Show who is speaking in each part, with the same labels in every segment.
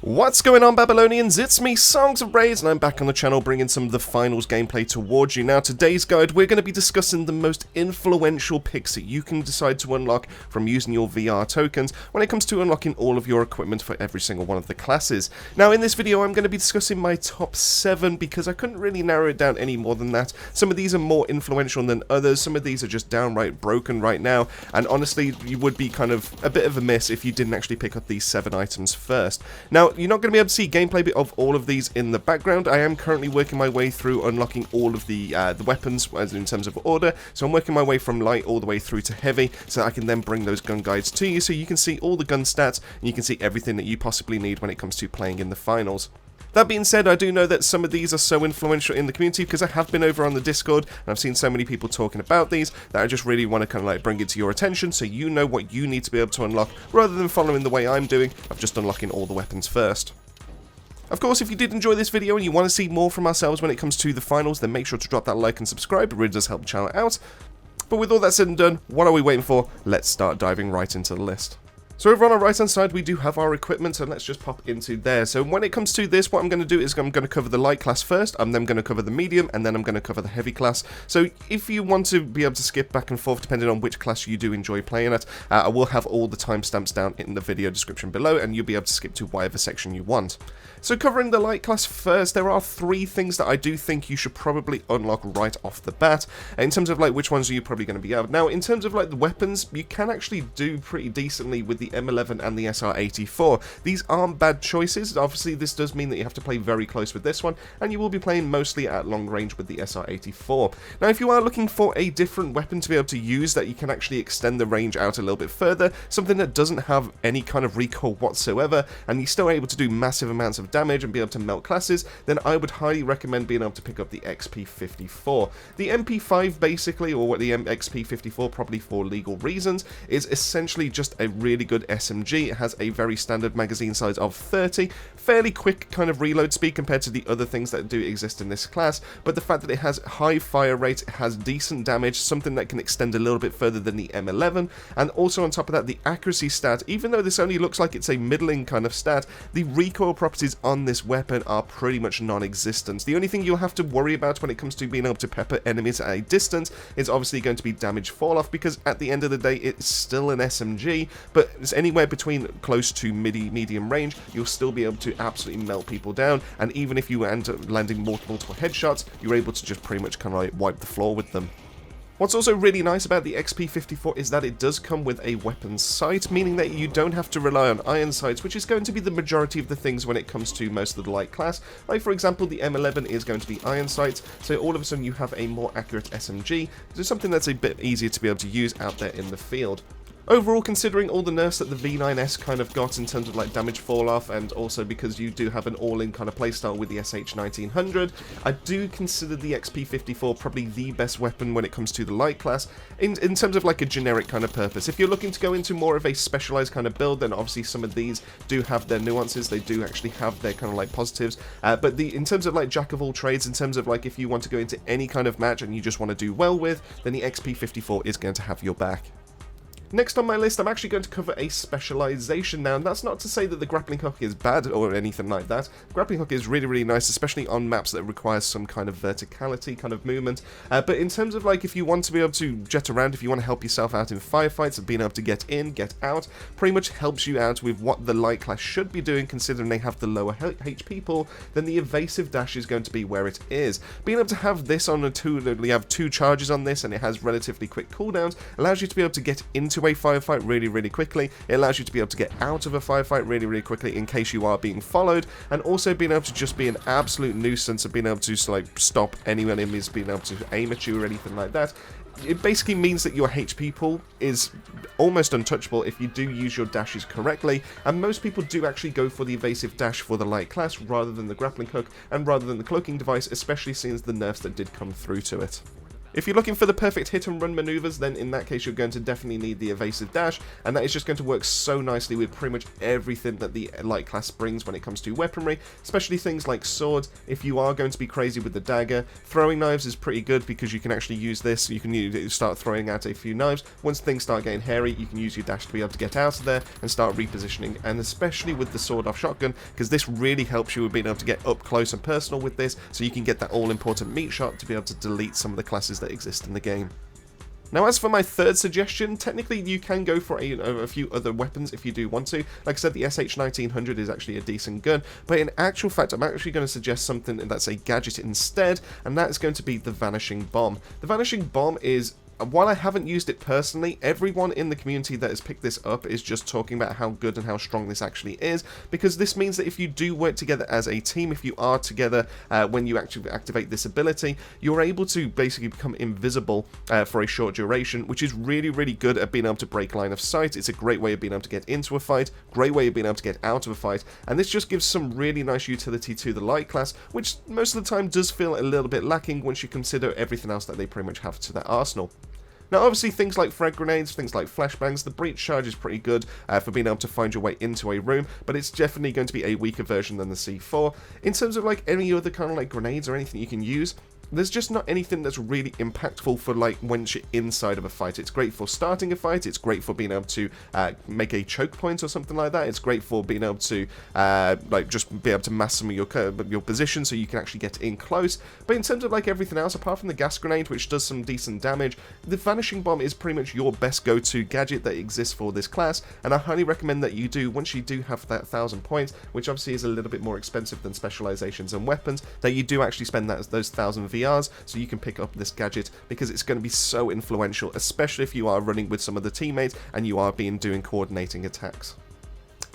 Speaker 1: What's going on, Babylonians? It's me, Songs of Raids, and I'm back on the channel bringing some of the finals gameplay towards you. Now, today's guide, we're going to be discussing the most influential picks that you can decide to unlock from using your VR tokens when it comes to unlocking all of your equipment for every single one of the classes. Now, in this video, I'm going to be discussing my top 7 because I couldn't really narrow it down any more than that. Some of these are more influential than others, some of these are just downright broken right now, and honestly, you would be kind of a bit of a miss if you didn't actually pick up these 7 items first. Now, you're not going to be able to see gameplay of all of these in the background. I am currently working my way through unlocking all of the weapons as in terms of order, so I'm working my way from light all the way through to heavy, so I can then bring those gun guides to you so you can see all the gun stats and you can see everything that you possibly need when it comes to playing in the finals. That being said, I do know that some of these are so influential in the community because I have been over on the Discord and I've seen so many people talking about these that I just really want to kind of like bring it to your attention so you know what you need to be able to unlock rather than following the way I'm doing of just unlocking all the weapons first. Of course, if you did enjoy this video and you want to see more from ourselves when it comes to the finals, then make sure to drop that like and subscribe. It really does help the channel out. But with all that said and done, what are we waiting for? Let's start diving right into the list. So over on our right hand side we do have our equipment, and let's just pop into there. So when it comes to this, what I'm going to do is I'm going to cover the light class first, I'm then going to cover the medium, and then I'm going to cover the heavy class. So if you want to be able to skip back and forth depending on which class you do enjoy playing at, I will have all the timestamps down in the video description below, and you'll be able to skip to whatever section you want. So covering the light class first, there are 3 things that I do think you should probably unlock right off the bat, in terms of like which ones are you probably going to be out. Now in terms of like the weapons, you can actually do pretty decently with the M11 and the SR84. These aren't bad choices. Obviously this does mean that you have to play very close with this one, and you will be playing mostly at long range with the SR84. Now if you are looking for a different weapon to be able to use that you can actually extend the range out a little bit further, something that doesn't have any kind of recoil whatsoever, and you're still able to do massive amounts of damage and be able to melt classes, then I would highly recommend being able to pick up the XP54. The MP5 basically, or what the XP54 probably for legal reasons, is essentially just a really good SMG. It has a very standard magazine size of 30, fairly quick kind of reload speed compared to the other things that do exist in this class, but the fact that it has high fire rate, it has decent damage, something that can extend a little bit further than the M11, and also on top of that the accuracy stat, even though this only looks like it's a middling kind of stat, the recoil properties on this weapon are pretty much non-existent. The only thing you'll have to worry about when it comes to being able to pepper enemies at a distance is obviously going to be damage fall off, because at the end of the day it's still an SMG, but it's anywhere between close to medium range, you'll still be able to absolutely melt people down, and even if you end up landing multiple headshots, you're able to just pretty much kind of like wipe the floor with them. What's also really nice about the XP54 is that it does come with a weapons sight, meaning that you don't have to rely on iron sights, which is going to be the majority of the things when it comes to most of the light class. Like for example, the M11 is going to be iron sights, so all of a sudden you have a more accurate SMG, so something that's a bit easier to be able to use out there in the field. Overall, considering all the nerfs that the V9S kind of got in terms of like damage fall off, and also because you do have an all-in kind of playstyle with the SH1900, I do consider the XP54 probably the best weapon when it comes to the light class in terms of like a generic kind of purpose. If you're looking to go into more of a specialized kind of build, then obviously some of these do have their nuances, they do actually have their kind of like positives, but in terms of like jack of all trades, in terms of like if you want to go into any kind of match and you just want to do well with, then the XP54 is going to have your back. Next on my list, I'm actually going to cover a specialization now, and that's not to say that the grappling hook is bad or anything like that. The grappling hook is really, really nice, especially on maps that require some kind of verticality kind of movement, but in terms of like if you want to be able to jet around, if you want to help yourself out in firefights and being able to get in, get out, pretty much helps you out with what the light class should be doing, considering they have the lower HP pool, then the evasive dash is going to be where it is. Being able to have this on you have 2 charges on this, and it has relatively quick cooldowns, allows you to be able to get into a firefight really, really quickly. It allows you to be able to get out of a firefight really, really quickly in case you are being followed, and also being able to just be an absolute nuisance of being able to like stop any enemies being able to aim at you or anything like that. It basically means that your HP pool is almost untouchable if you do use your dashes correctly, and most people do actually go for the evasive dash for the light class rather than the grappling hook and rather than the cloaking device, especially since the nerfs that did come through to it. If you're looking for the perfect hit and run maneuvers, then in that case you're going to definitely need the evasive dash, and that is just going to work so nicely with pretty much everything that the light class brings when it comes to weaponry, especially things like swords. If you are going to be crazy with the dagger, throwing knives is pretty good because you can actually use this. You can start throwing out a few knives. Once things start getting hairy, you can use your dash to be able to get out of there and start repositioning, and especially with the sword-off shotgun, because this really helps you with being able to get up close and personal with this, so you can get that all-important meat shot to be able to delete some of the classes that exist in the game. Now, as for my third suggestion, technically you can go for a few other weapons if you do want to. Like I said, the SH1900 is actually a decent gun, but in actual fact, I'm actually going to suggest something that's a gadget instead, and that is going to be the Vanishing Bomb. The Vanishing Bomb is... While I haven't used it personally, everyone in the community that has picked this up is just talking about how good and how strong this actually is, because this means that if you do work together as a team, if you are together when you actually activate this ability, you're able to basically become invisible for a short duration, which is really, really good at being able to break line of sight. It's a great way of being able to get into a fight, great way of being able to get out of a fight, and this just gives some really nice utility to the light class, which most of the time does feel a little bit lacking once you consider everything else that they pretty much have to their arsenal. Now, obviously, things like frag grenades, things like flashbangs, the breach charge is pretty good for being able to find your way into a room, but it's definitely going to be a weaker version than the C4. In terms of like any other kind of like grenades or anything you can use, there's just not anything that's really impactful for like when you're inside of a fight. It's great for starting a fight, it's great for being able to make a choke point or something like that, it's great for being able to like just be able to mask some of your position so you can actually get in close. But in terms of like everything else, apart from the gas grenade, which does some decent damage, the Vanishing Bomb is pretty much your best go-to gadget that exists for this class, and I highly recommend that you do, once you do have that 1,000 points, which obviously is a little bit more expensive than specializations and weapons, that you do actually spend those 1,000 VRs so you can pick up this gadget, because it's going to be so influential, especially if you are running with some of the teammates and you are doing coordinating attacks.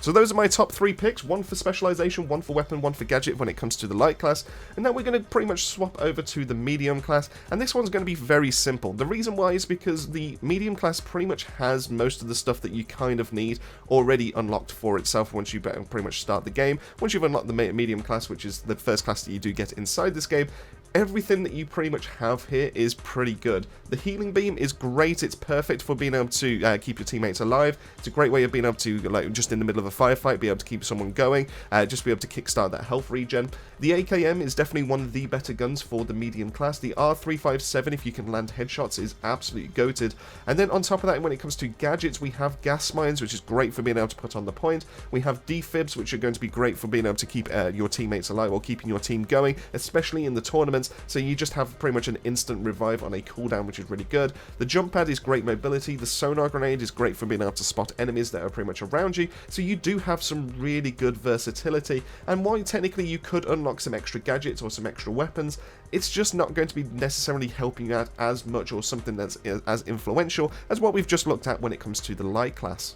Speaker 1: So those are my top 3 picks, one for specialization, one for weapon, one for gadget when it comes to the light class, and now we're going to pretty much swap over to the medium class, and this one's going to be very simple. The reason why is because the medium class pretty much has most of the stuff that you kind of need already unlocked for itself once you pretty much start the game. Once you've unlocked the medium class, which is the first class that you do get inside this game, everything that you pretty much have here is pretty good. The healing beam is great, it's perfect for being able to keep your teammates alive. It's a great way of being able to, like, just in the middle of a firefight, be able to keep someone going, just be able to kickstart that health regen. The AKM is definitely one of the better guns for the medium class. The R357, if you can land headshots, is absolutely goated. And then on top of that, when it comes to gadgets, we have gas mines, which is great for being able to put on the point. We have defibs, which are going to be great for being able to keep your teammates alive or keeping your team going, especially in the tournament. So you just have pretty much an instant revive on a cooldown, which is really good. The jump pad is great mobility. The sonar grenade is great for being able to spot enemies that are pretty much around you. So you do have some really good versatility. And while technically you could unlock some extra gadgets or some extra weapons, it's just not going to be necessarily helping you out as much or something that's as influential as what we've just looked at when it comes to the light class.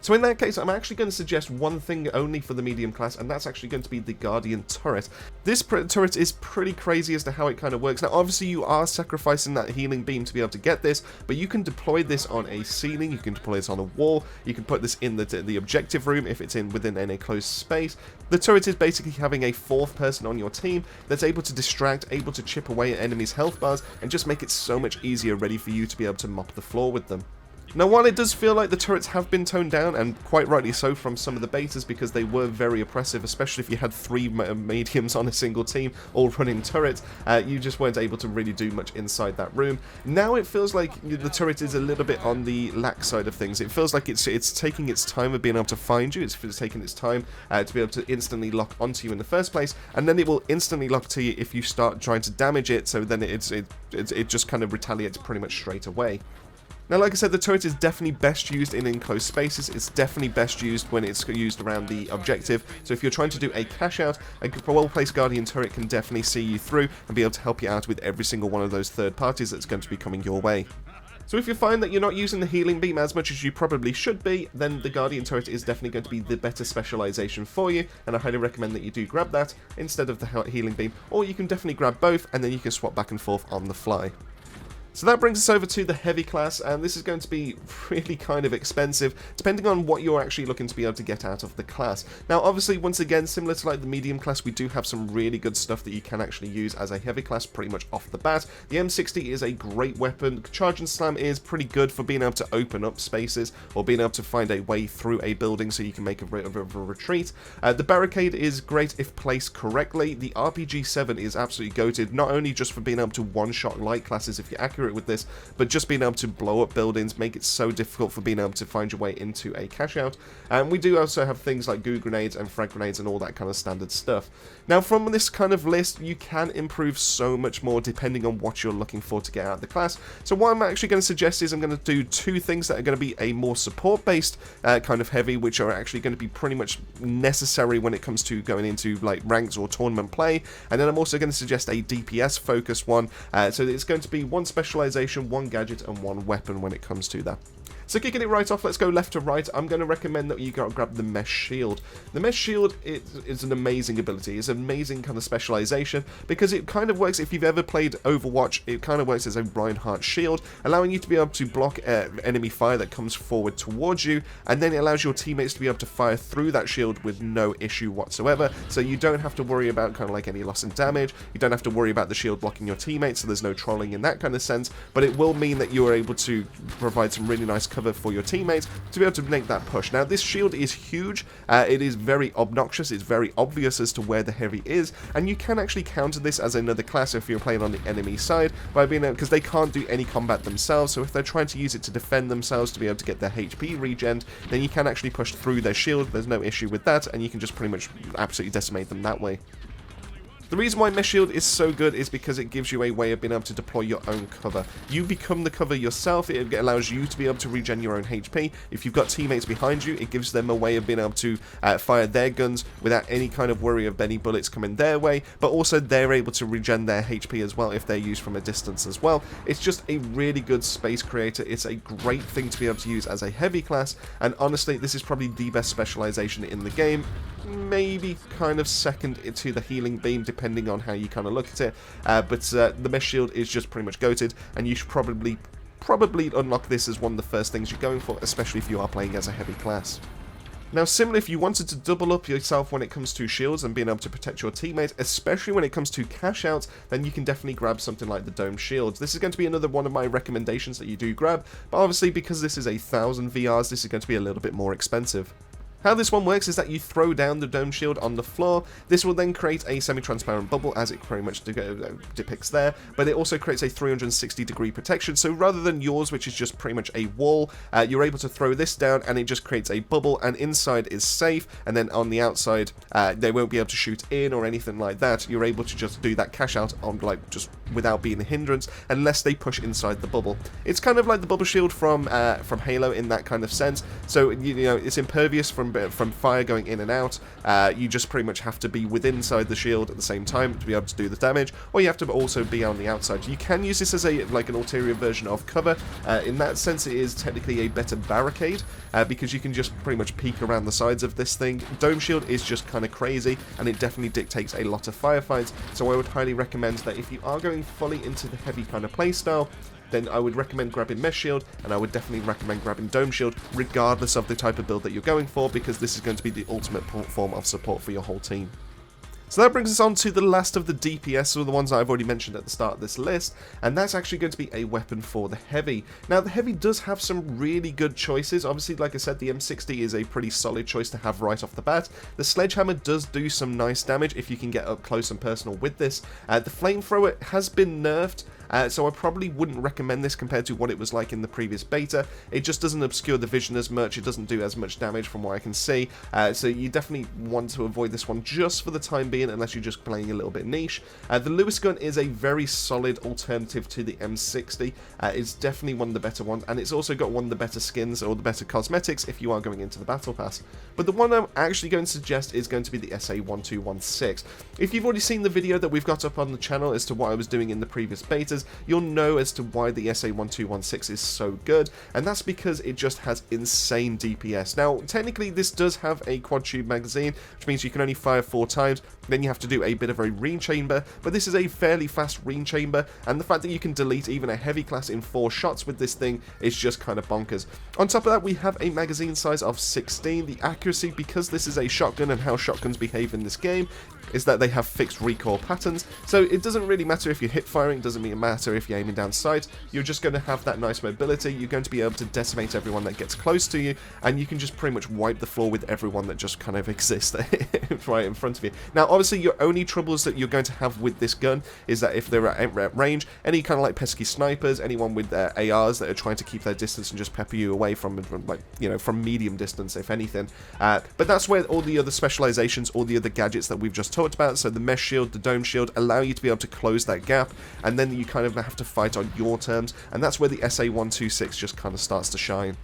Speaker 1: So in that case, I'm actually going to suggest one thing only for the medium class, and that's actually going to be the Guardian turret. This turret is pretty crazy as to how it kind of works. Now, obviously, you are sacrificing that healing beam to be able to get this, but you can deploy this on a ceiling, you can deploy this on a wall, you can put this in the objective room if it's within a closed space. The turret is basically having a 4th person on your team that's able to distract, able to chip away at enemies' health bars, and just make it so much easier ready for you to be able to mop the floor with them. Now, while it does feel like the turrets have been toned down, and quite rightly so from some of the betas, because they were very oppressive, especially if you had 3 mediums on a single team all running turrets, you just weren't able to really do much inside that room. Now it feels like the turret is a little bit on the lax side of things. It feels like it's taking its time of being able to find you, it's taking its time to be able to instantly lock onto you in the first place, and then it will instantly lock to you if you start trying to damage it, so then it just kind of retaliates pretty much straight away. Now, like I said, the turret is definitely best used in enclosed spaces. It's definitely best used when it's used around the objective. So if you're trying to do a cash out, a well-placed Guardian turret can definitely see you through and be able to help you out with every single one of those third parties that's going to be coming your way. So if you find that you're not using the healing beam as much as you probably should be, then the Guardian turret is definitely going to be the better specialization for you, and I highly recommend that you do grab that instead of the healing beam, or you can definitely grab both and then you can swap back and forth on the fly. So that brings us over to the heavy class, and this is going to be really kind of expensive, depending on what you're actually looking to be able to get out of the class. Now, obviously, once again, similar to like the medium class, we do have some really good stuff that you can actually use as a heavy class pretty much off the bat. The M60 is a great weapon. Charge and Slam is pretty good for being able to open up spaces, or being able to find a way through a building so you can make a bit of a retreat. The Barricade is great if placed correctly. The RPG-7 is absolutely goated, not only just for being able to one-shot light classes if you're accurate with this, but just being able to blow up buildings, make it so difficult for being able to find your way into a cash out. And we do also have things like goo grenades and frag grenades and all that kind of standard stuff. Now, from this kind of list, you can improve so much more depending on what you're looking for to get out of the class. So what I'm actually going to suggest is I'm going to do two things that are going to be a more support-based kind of heavy, which are actually going to be pretty much necessary when it comes to going into like ranks or tournament play. And then I'm also going to suggest a DPS-focused one. So it's going to be one specialization, one gadget, and one weapon when it comes to that. So kicking it right off, let's go left to right. I'm going to recommend that you grab the Mesh Shield. The Mesh Shield is an amazing ability. It's an amazing kind of specialization because it kind of works, if you've ever played Overwatch, it kind of works as a Reinhardt shield, allowing you to be able to block enemy fire that comes forward towards you, and then it allows your teammates to be able to fire through that shield with no issue whatsoever. So you don't have to worry about kind of like any loss in damage. You don't have to worry about the shield blocking your teammates, so there's no trolling in that kind of sense, but it will mean that you are able to provide some really nice cover for your teammates to be able to make that push. Now, this shield is huge. It is very obnoxious. It's very obvious as to where the heavy is, and you can actually counter this as another class if you're playing on the enemy side by being able, because they can't do any combat themselves, so if they're trying to use it to defend themselves to be able to get their HP regen, then you can actually push through their shield. There's no issue with that, and you can just pretty much absolutely decimate them that way. The reason why Mesh Shield is so good is because it gives you a way of being able to deploy your own cover. You become the cover yourself. It allows you to be able to regen your own HP. If you've got teammates behind you, it gives them a way of being able to fire their guns without any kind of worry of any bullets coming their way, but also they're able to regen their HP as well if they're used from a distance as well. It's just a really good space creator. It's a great thing to be able to use as a heavy class, and honestly, this is probably the best specialization in the game. Maybe kind of second to the healing beam, depending on how you kind of look at it, but the Mesh Shield is just pretty much goated, and you should probably unlock this as one of the first things you're going for, especially if you are playing as a heavy class. Now, similarly, if you wanted to double up yourself when it comes to shields and being able to protect your teammates, especially when it comes to cash outs, then you can definitely grab something like the Dome Shields. This is going to be another one of my recommendations that you do grab, but obviously because this is 1,000 VRs, this is going to be a little bit more expensive. How this one works is that you throw down the dome shield on the floor. This will then create a semi-transparent bubble, as it pretty much depicts there, but it also creates a 360-degree protection. So rather than yours, which is just pretty much a wall, you're able to throw this down and it just creates a bubble, and inside is safe, and then on the outside, they won't be able to shoot in or anything like that. You're able to just do that cash out on just without being a hindrance, unless they push inside the bubble. It's kind of like the bubble shield from Halo in that kind of sense. So you know, it's impervious from fire going in and out. You just pretty much have to be within inside the shield at the same time to be able to do the damage, or you have to also be on the outside. You can use this as like an ulterior version of cover. In that sense, it is technically a better barricade, because you can just pretty much peek around the sides of this thing. Dome shield is just kind of crazy, and it definitely dictates a lot of firefights, so I would highly recommend that if you are going fully into the heavy kind of playstyle, then I would recommend grabbing Mesh Shield, and I would definitely recommend grabbing Dome Shield, regardless of the type of build that you're going for, because this is going to be the ultimate form of support for your whole team. So that brings us on to the last of the DPS, or the ones that I've already mentioned at the start of this list, and that's actually going to be a weapon for the Heavy. Now, the Heavy does have some really good choices. Obviously, like I said, the M60 is a pretty solid choice to have right off the bat. The Sledgehammer does do some nice damage if you can get up close and personal with this. The Flamethrower has been nerfed, so I probably wouldn't recommend this compared to what it was like in the previous beta. It just doesn't obscure the vision as much, it doesn't do as much damage from what I can see, so you definitely want to avoid this one just for the time being, unless you're just playing a little bit niche. The Lewis gun is a very solid alternative to the M60. It's definitely one of the better ones, and it's also got one of the better skins, or the better cosmetics, if you are going into the Battle Pass. But the one I'm actually going to suggest is going to be the SA1216. If you've already seen the video that we've got up on the channel as to what I was doing in the previous betas, you'll know as to why the SA1216 is so good, and that's because it just has insane DPS. Now, technically, this does have a quad tube magazine, which means you can only fire 4 times. then you have to do a bit of a rune chamber, but this is a fairly fast rune chamber, and the fact that you can delete even a heavy class in 4 shots with this thing is just kind of bonkers. On top of that, we have a magazine size of 16. The accuracy, because this is a shotgun and how shotguns behave in this game, is that they have fixed recoil patterns, so it doesn't really matter if you're hip firing, it doesn't matter if you're aiming down sight, you're just going to have that nice mobility, you're going to be able to decimate everyone that gets close to you, and you can just pretty much wipe the floor with everyone that just kind of exists right in front of you. Now obviously your only troubles that you're going to have with this gun is that if they're at range, any kind of like pesky snipers, anyone with their ARs that are trying to keep their distance and just pepper you away from like, you know, from medium distance if anything, but that's where all the other specializations, all the other gadgets that we've just talked about, so the mesh shield, the dome shield, allow you to be able to close that gap, and then you kind of have to fight on your terms, and that's where the SA-126 just kind of starts to shine.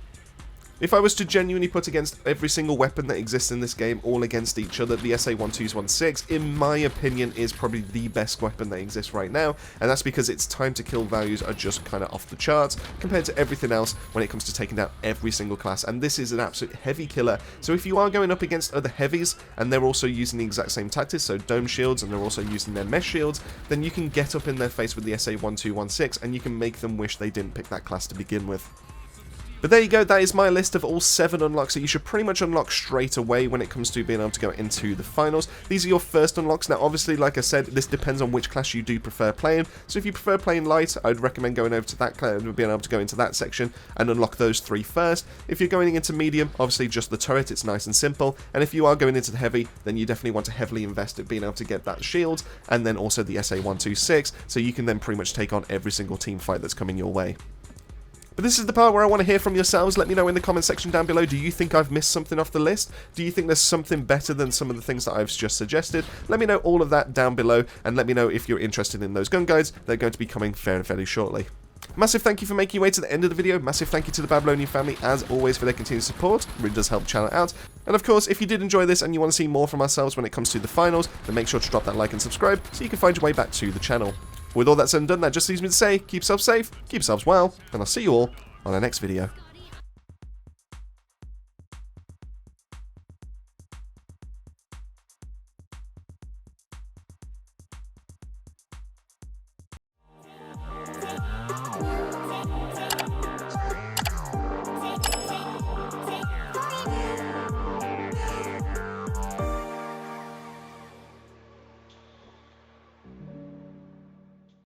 Speaker 1: If I was to genuinely put against every single weapon that exists in this game, all against each other, the SA-1216, in my opinion, is probably the best weapon that exists right now, and that's because its time to kill values are just kind of off the charts compared to everything else when it comes to taking down every single class, and this is an absolute heavy killer. So if you are going up against other heavies, and they're also using the exact same tactics, so dome shields, and they're also using their mesh shields, then you can get up in their face with the SA-1216, and you can make them wish they didn't pick that class to begin with. But there you go, that is my list of all 7 unlocks that you should pretty much unlock straight away when it comes to being able to go into the finals. These are your first unlocks. Now obviously, like I said, this depends on which class you do prefer playing. So if you prefer playing light, I'd recommend going over to that class and being able to go into that section and unlock those 3 first. If you're going into medium, obviously just the turret, it's nice and simple. And if you are going into the heavy, then you definitely want to heavily invest in being able to get that shield and then also the SA-126, so you can then pretty much take on every single team fight that's coming your way. But this is the part where I want to hear from yourselves. Let me know in the comment section down below. Do you think I've missed something off the list? Do you think there's something better than some of the things that I've just suggested? Let me know all of that down below, and let me know if you're interested in those gun guides. They're going to be coming fairly shortly. Massive thank you for making your way to the end of the video. Massive thank you to the Babylonian family, as always, for their continued support. It really does help the channel out. And of course, if you did enjoy this and you want to see more from ourselves when it comes to the finals, then make sure to drop that like and subscribe so you can find your way back to the channel. With all that said and done, that just leaves me to say, keep yourselves safe, keep yourselves well, and I'll see you all on our next video.